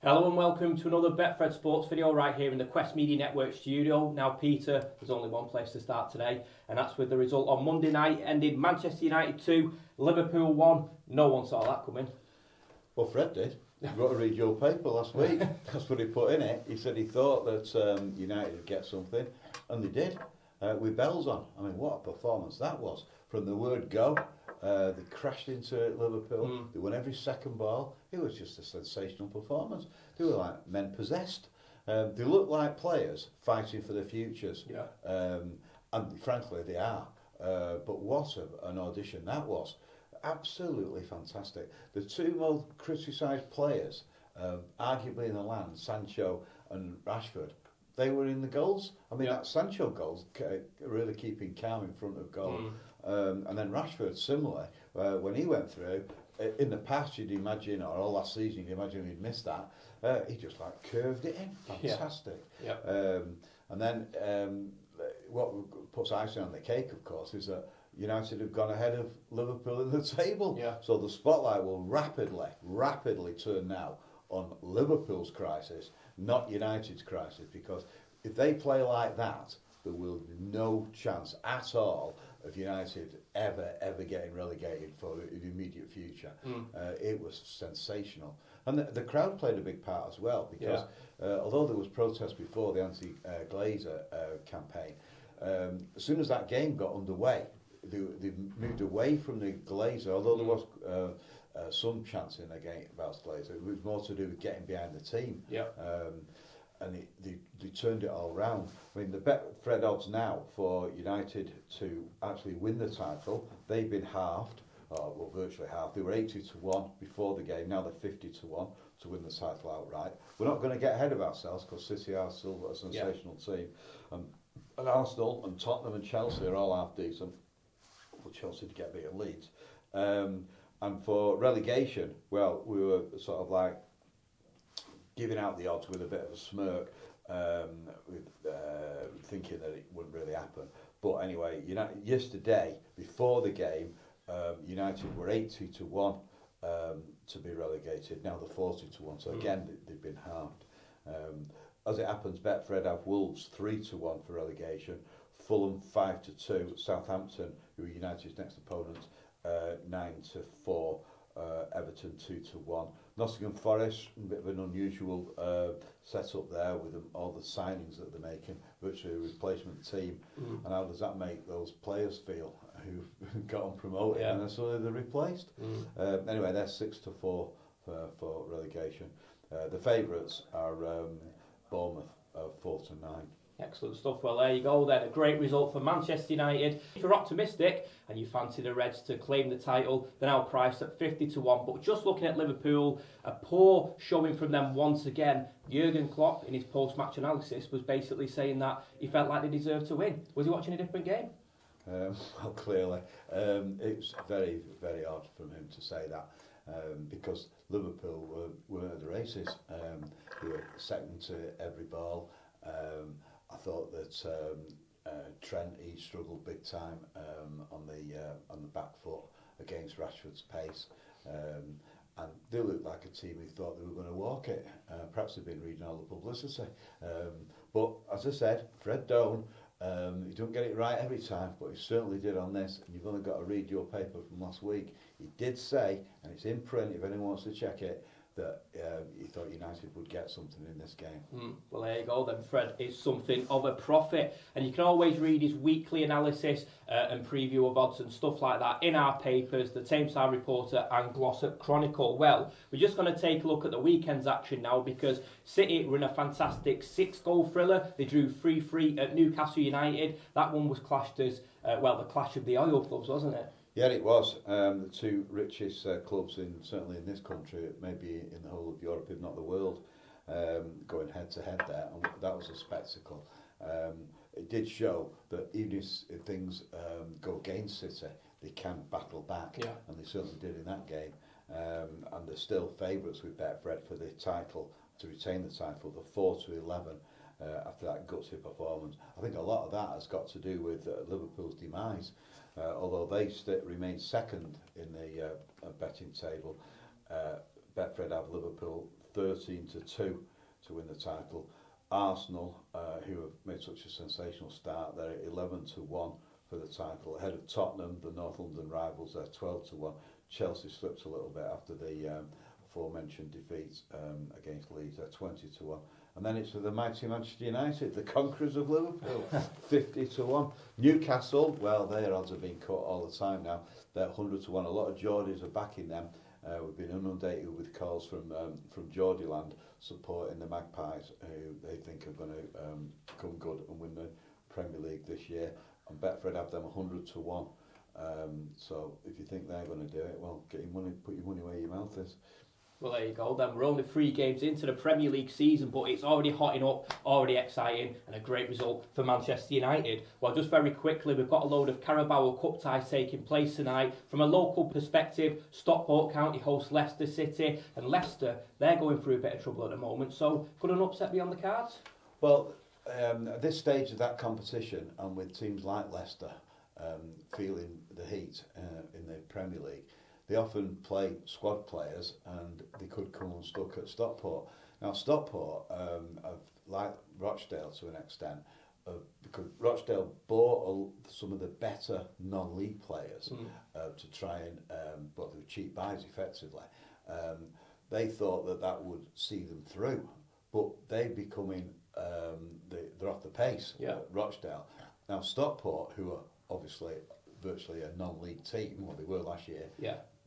Hello and welcome to another Betfred Sports video right here in the Quest Media Network studio. Now Peter, there's only one place to start today, and that's with the result on Monday night, ended Manchester United 2, Liverpool 1. No one saw that coming. Well, Fred did. He wrote to read your paper last week. That's what he put in it. He said he thought that United would get something, and they did, with bells on. I mean, what a performance that was. From the word go, they crashed into Liverpool. They won every second ball. It was just a sensational performance. They were like men possessed. They looked like players fighting for their futures. Yeah. And frankly, they are. But what an audition that was. Absolutely fantastic. The two most criticised players, arguably in the land, Sancho and Rashford, they were in the goals. I mean, that Sancho goal, really keeping calm in front of goal. And then Rashford, similarly, when he went through, in the past you'd imagine, or all last season you'd imagine he'd missed that, he just like curved it in. Fantastic. Yeah. And then what puts icing on the cake, of course, is that United have gone ahead of Liverpool in the table. Yeah. So the spotlight will rapidly turn now on Liverpool's crisis, not United's crisis, because if they play like that, there will be no chance at all of United ever getting relegated for the immediate future. It was sensational. And the crowd played a big part as well, because although there was protest before the anti-Glazer campaign, as soon as that game got underway, they moved away from the Glazer, although there was some chanting about Glazer. It was more to do with getting behind the team. Yeah. And they turned it all round. I mean, the Betfred odds now for United to actually win the title, they've been halved, well, virtually halved. They were 80-1 before the game, now they're 50-1 to win the title outright. We're not going to get ahead of ourselves because City are still a sensational team. And Arsenal and Tottenham and Chelsea are all half decent. For Chelsea to get better Leeds. And for relegation, well, we were sort of like giving out the odds with a bit of a smirk, thinking that it wouldn't really happen. But anyway, yesterday, before the game, United were 80-1 to be relegated. Now they're 40-1, so again, they've been halved. As it happens, Betfred have Wolves 3-1 for relegation, Fulham 5-2, Southampton, who are United's next opponents, 9-4, Everton 2-1. Nottingham Forest, a bit of an unusual setup there with all the signings that they're making, virtually a replacement team. And how does that make those players feel who got them promoted and then suddenly they're replaced? Anyway, they're 6-4 for relegation. The favourites are Bournemouth 4-9. Excellent stuff. Well, there you go then. A great result for Manchester United. If you're optimistic and you fancy the Reds to claim the title, they're now priced at 50-1. But just looking at Liverpool, a poor showing from them once again. Jurgen Klopp, in his post-match analysis, was basically saying that he felt like they deserved to win. Was he watching a different game? Well, clearly. It's very, very odd from him to say that. Because Liverpool were at the races. They were second to every ball. I thought that Trent, he struggled big time on the back foot against Rashford's pace, and they looked like a team who thought they were going to walk it. Perhaps they've been reading all the publicity, but as I said, Fred Doan, he don't get it right every time, but he certainly did on this. And you've only got to read your paper from last week. He did say, and it's in print if anyone wants to check it, that he thought United would get something in this game. Well, there you go then. Fred is something of a prophet. And you can always read his weekly analysis and preview of odds and stuff like that in our papers, the Tameside Reporter and Glossop Chronicle. Well, we're just going to take a look at the weekend's action now, because City were in a fantastic 6-goal thriller. They drew 3-3 at Newcastle United. That one was clashed as, the clash of the oil clubs, wasn't it? Yeah, it was. The two richest clubs, certainly in this country, maybe in the whole of Europe, if not the world, going head to head there, and that was a spectacle. It did show that even if things go against City, they can battle back, and they certainly did in that game. And they're still favourites with Betfred for the title, to retain the title, the 4-11. After that gutsy performance. I think a lot of that has got to do with Liverpool's demise. Although they remain second in the betting table, Betfred have Liverpool 13 to 2 to win the title. Arsenal, who have made such a sensational start, they're 11 to 1 for the title. Ahead of Tottenham, the North London rivals, they're 12 to 1. Chelsea slipped a little bit after the aforementioned defeat against Leeds, they're 20 to 1. And then it's the mighty Manchester United, the conquerors of Liverpool, 50 to 1. Newcastle, well, their odds have been cut all the time now. They're 100 to 1. A lot of Geordies are backing them. We've been inundated with calls from Geordieland supporting the Magpies, who they think are going to come good and win the Premier League this year. And Betfred have them 100 to 1. So if you think they're going to do it, well, get your money, put your money where your mouth is. Well, there you go then. We're only 3 games into the Premier League season, but it's already hotting up, already exciting, and a great result for Manchester United. Well, just very quickly, we've got a load of Carabao Cup ties taking place tonight. From a local perspective, Stockport County host Leicester City, and Leicester, they're going through a bit of trouble at the moment, so could an upset be on the cards? Well, at this stage of that competition, and with teams like Leicester feeling the heat in the Premier League, they often play squad players and they could come unstuck at Stockport. Now Stockport, like Rochdale to an extent, because Rochdale bought some of the better non-league players to try and, but they were cheap buys effectively. They thought that would see them through, but they're becoming, they're off the pace, Rochdale. Now Stockport, who are obviously virtually a non-league team, what they were last year,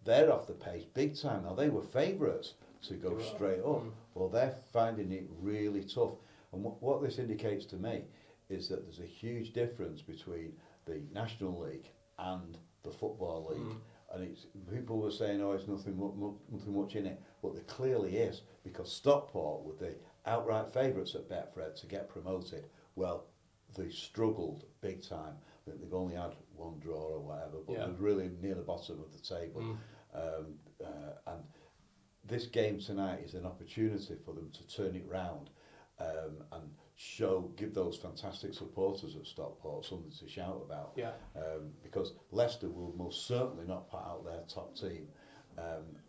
they're off the pace big time now. They were favourites to go straight up. Well, they're finding it really tough. And what this indicates to me is that there's a huge difference between the National League and the Football League. And it's, people were saying, oh, it's nothing much in it. But there clearly is, because Stockport were the outright favourites at Betfred to get promoted. Well, they struggled big time. They've only had one draw or whatever, but they're really near the bottom of the table. And this game tonight is an opportunity for them to turn it round and give those fantastic supporters at Stockport something to shout about. Because Leicester will most certainly not put out their top team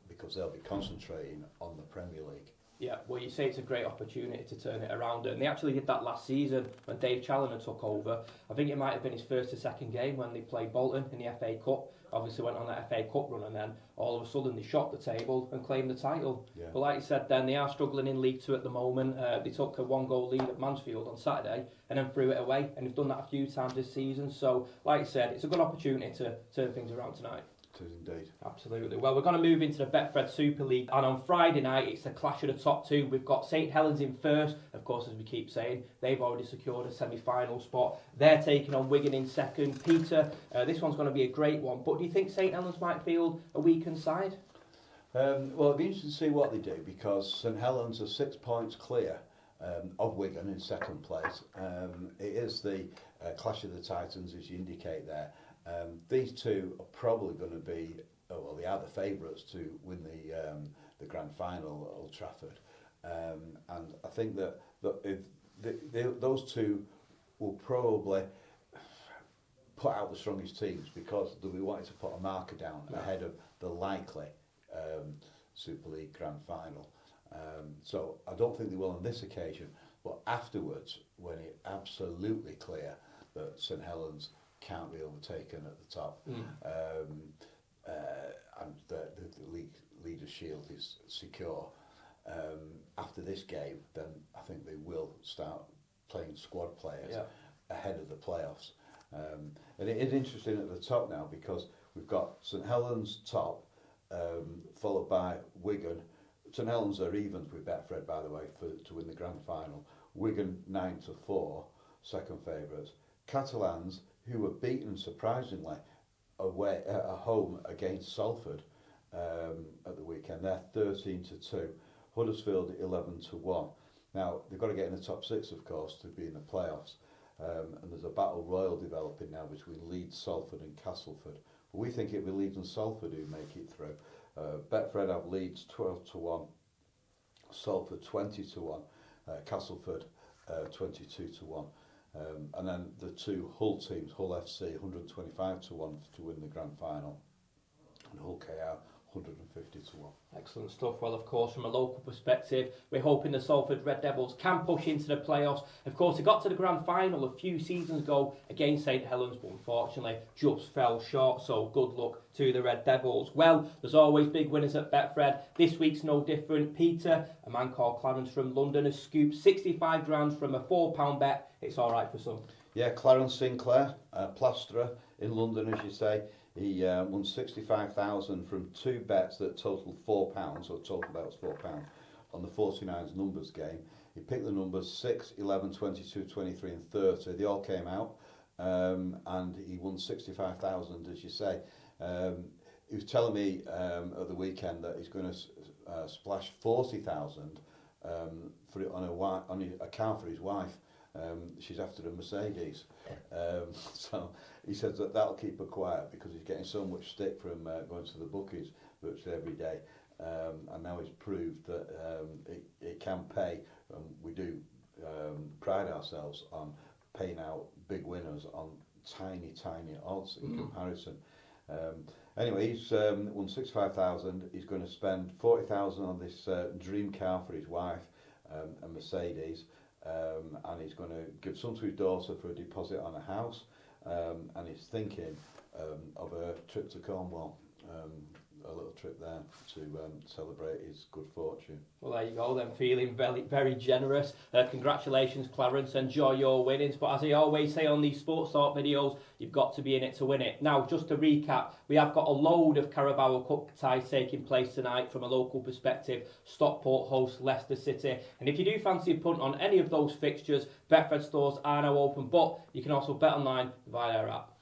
because they'll be concentrating on the Premier League. Yeah, well, you say it's a great opportunity to turn it around, and they actually did that last season when Dave Challoner took over. I think it might have been his first or second game when they played Bolton in the FA Cup. Obviously went on that FA Cup run, and then all of a sudden they shot the table and claimed the title. But like you said then, they are struggling in League 2 at the moment. They took a 1-goal lead at Mansfield on Saturday and then threw it away, and they've done that a few times this season. So like you said, it's a good opportunity to turn things around tonight. It is indeed. Absolutely. Well, we're going to move into the Betfred Super League, and on Friday night it's a clash of the top 2. We've got St Helens in first, of course, as we keep saying. They've already secured a semi-final spot. They're taking on Wigan in second. Peter, this one's going to be a great one, but do you think St Helens might field a weakened side? Well, it'll be interesting to see what they do, because St Helens are 6 points clear of Wigan in second place. It is the clash of the Titans, as you indicate there. These two are probably going to be, well, they are the favourites to win the grand final at Old Trafford. And I think that if those two will probably put out the strongest teams, because they'll be wanting to put a marker down ahead of the likely Super League grand final. So I don't think they will on this occasion, but afterwards, when it's absolutely clear that St Helens can't be overtaken at the top, and the league leader's shield is secure. After this game, then I think they will start playing squad players ahead of the playoffs. And it is interesting at the top now, because we've got St Helens top, followed by Wigan. St Helens are evens with Betfred, by the way, to win the grand final. Wigan 9 to 4, second favourites. Catalans, who were beaten surprisingly away at home against Salford at the weekend, they're 13 to 2. Huddersfield 11 to 1. Now they've got to get in the top 6, of course, to be in the playoffs. And there's a battle royal developing now between Leeds, Salford, and Castleford. But we think it'll be Leeds and Salford who make it through. Betfred have Leeds 12 to 1, Salford 20 to 1, Castleford 22 to 1. And then the two Hull teams, Hull FC 125 to 1 to win the grand final, and Hull KR 150 to 1. Excellent stuff. Well, of course, from a local perspective, we're hoping the Salford Red Devils can push into the playoffs. Of course, they got to the grand final a few seasons ago against St Helens, but unfortunately just fell short. So good luck to the Red Devils. Well, there's always big winners at Betfred. This week's no different. Peter, a man called Clarence from London, has scooped 65 grand from a £4 bet. It's all right for some. Yeah, Clarence Sinclair, plasterer in London, as you say. He won 65,000 from 2 bets that totaled £4, or total bet was £4, on the 49's numbers game. He picked the numbers 6, 11, 22, 23 and 30. They all came out, and he won 65,000, as you say. He was telling me at the weekend that he's going to splash 40,000 for it on his account for his wife. She's after a Mercedes, so he says that'll keep her quiet because he's getting so much stick from going to the bookies virtually every day, and now he's proved that it can pay. We do pride ourselves on paying out big winners on tiny odds in comparison. Anyway, he's won 65,000. He's going to spend 40,000 on this dream car for his wife, a Mercedes. And he's going to give some to his daughter for a deposit on a house, and he's thinking of a trip to Cornwall, a little trip there to celebrate his good fortune. Well, there you go then, feeling very, very generous. Congratulations, Clarence, enjoy your winnings. But as I always say on these Sports Talk videos, you've got to be in it to win it. Now, just to recap, we have got a load of Carabao Cup ties taking place tonight from a local perspective. Stockport hosts Leicester City. And if you do fancy a punt on any of those fixtures, Betfred stores are now open, but you can also bet online via our app.